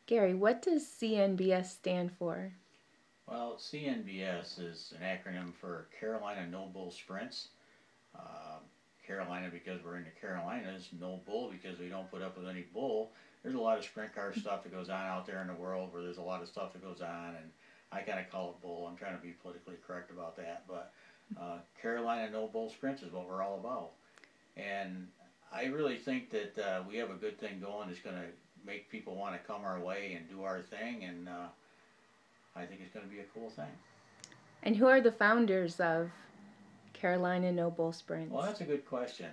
Gary, what does CNBS stand for? Well, CNBS is an acronym for Carolina No Bull Sprints. Uh, Carolina because we're in the Carolinas, no bull because we don't put up with any bull. There's a lot of sprint car stuff that goes on out there in the world where there's a lot of stuff that goes on, and I kind of call it bull. I'm trying to be politically correct about that, but Carolina No Bull Sprints is what we're all about. And I really think that we have a good thing going that's going to make people want to come our way and do our thing, and I think it's going to be a cool thing. And who are the founders of Carolina Noble Well, Sprints? that's a good question.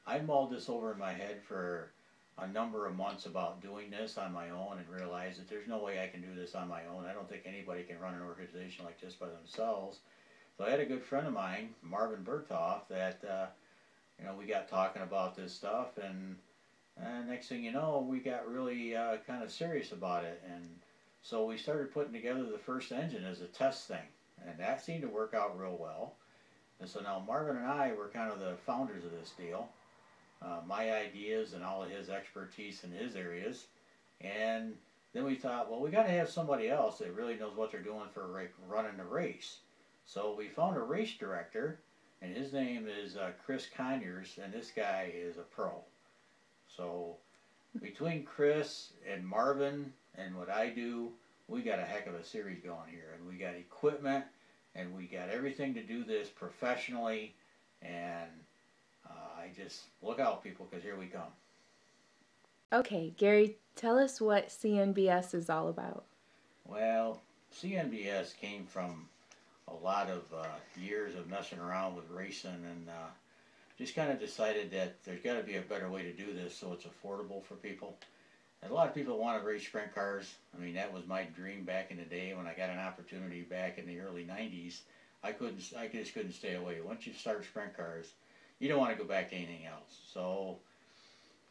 I mulled this over in my head for a number of months about doing this on my own and realized that there's no way I can do this on my own. I don't think anybody can run an organization like this by themselves. So I had a good friend of mine, Marvin Berthoff, that we got talking about this stuff, and next thing you know, we got really kind of serious about it, and so we started putting together the first engine as a test thing, and that seemed to work out real well. And so now Marvin and I were kind of the founders of this deal. My ideas and all of his expertise in his areas. And then we thought, well, we got to have somebody else that really knows what they're doing for running the race. So we found a race director, and his name is Chris Conyers, and this guy is a pro. So between Chris and Marvin and what I do, we got a heck of a series going here, and we got equipment, and we got everything to do this professionally, and I just look out, people, because here we come. Okay, Gary, tell us what CNBS is all about. Well, CNBS came from a lot of years of messing around with racing, and just kind of decided that there's got to be a better way to do this so it's affordable for people. And a lot of people want to race sprint cars. I mean, that was my dream back in the day when I got an opportunity back in the early '90s. I just couldn't stay away. Once you start sprint cars, you don't want to go back to anything else. So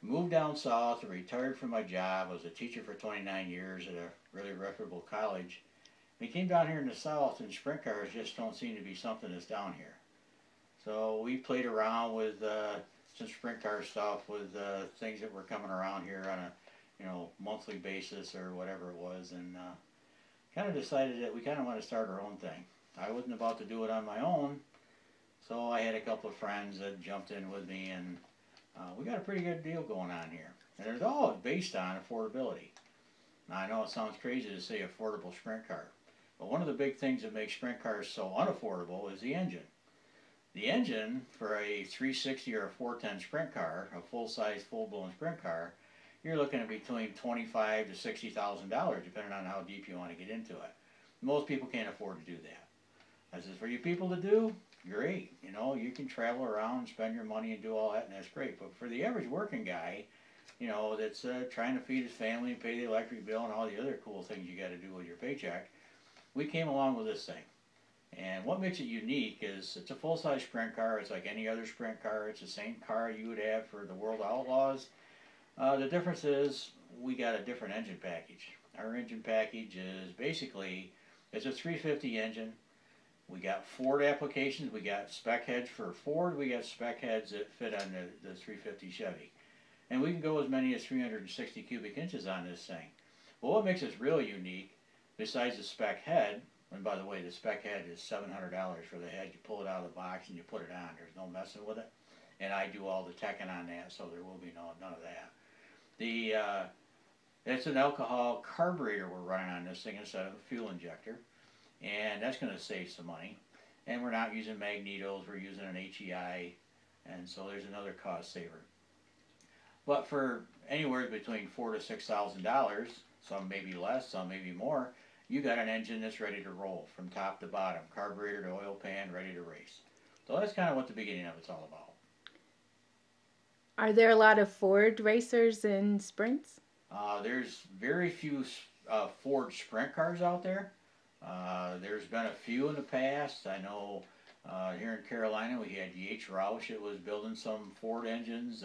moved down south, retired from my job. I was a teacher for 29 years at a really reputable college. We came down here in the south, and sprint cars just don't seem to be something that's down here. So we played around with some sprint car stuff with things that were coming around here on a monthly basis or whatever it was, and kind of decided that we kind of want to start our own thing. I wasn't about to do it on my own, so I had a couple of friends that jumped in with me, and we got a pretty good deal going on here. And it's all based on affordability. Now I know it sounds crazy to say affordable sprint car, but one of the big things that makes sprint cars so unaffordable is the engine. The engine for a 360 or a 410 sprint car, a full size, full blown sprint car, you're looking at between $25,000 to $60,000, depending on how deep you want to get into it. Most people can't afford to do that. I says, for you people to do, great. You can travel around and spend your money and do all that, and that's great. But for the average working guy, that's trying to feed his family and pay the electric bill and all the other cool things you got to do with your paycheck, we came along with this thing. And what makes it unique is it's a full-size sprint car. It's like any other sprint car. It's the same car you would have for the World Outlaws. The difference is we got a different engine package. Our engine package is basically, it's a 350 engine. We got Ford applications. We got spec heads for Ford. We got spec heads that fit on the 350 Chevy. And we can go as many as 360 cubic inches on this thing. But what makes us really unique, besides the spec head, and by the way, the spec head is $700 for the head. You pull it out of the box and you put it on. There's no messing with it. And I do all the teching on that, so there will be none of that. The It's an alcohol carburetor we're running on this thing instead of a fuel injector, and that's going to save some money. And we're not using magnetos; we're using an HEI, and so there's another cost saver. But for anywhere between $4,000 to $6,000, some maybe less, some maybe more, you got an engine that's ready to roll from top to bottom, carburetor to oil pan, ready to race. So that's kind of what the beginning of it's all about. Are there a lot of Ford racers in sprints? There's very few Ford sprint cars out there. There's been a few in the past. I know here in Carolina we had Yates Roush that was building some Ford engines.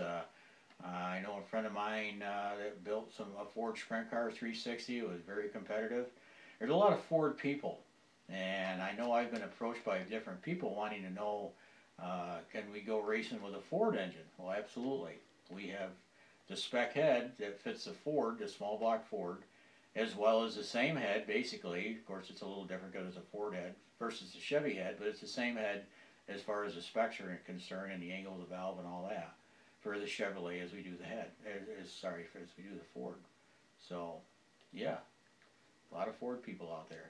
I know a friend of mine that built a Ford sprint car 360. It was very competitive. There's a lot of Ford people, and I know I've been approached by different people wanting to know, can we go racing with a Ford engine? Well, absolutely. We have the spec head that fits the Ford, the small block Ford, as well as the same head, basically. Of course, it's a little different because it's a Ford head versus the Chevy head, but it's the same head as far as the specs are concerned and the angle of the valve and all that for the Chevrolet as we do the head. As we do the Ford. So, yeah, a lot of Ford people out there.